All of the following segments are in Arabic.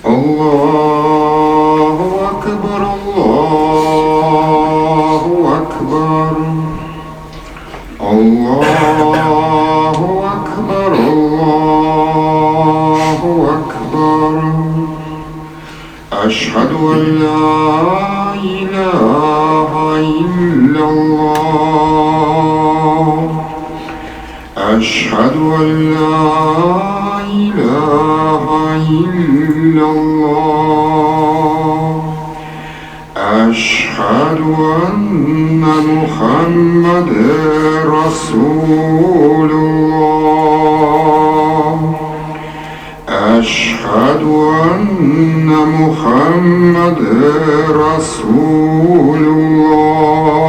الله أكبر الله أكبر الله أكبر الله أكبر أشهد أن لا إله إلا الله أشهد أن لا إله إلا الله أشهد أن محمدًا رسول الله أشهد أن محمدًا رسول الله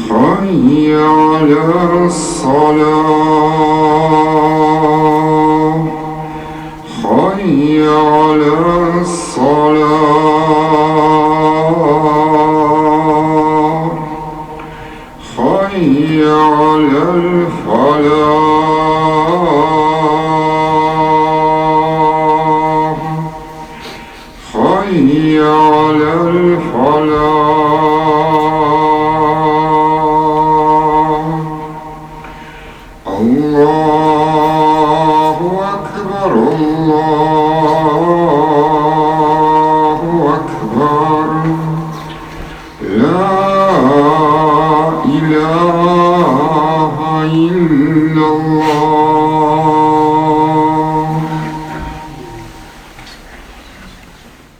حي على الصلاة حي على الصلاة حي على الفلاح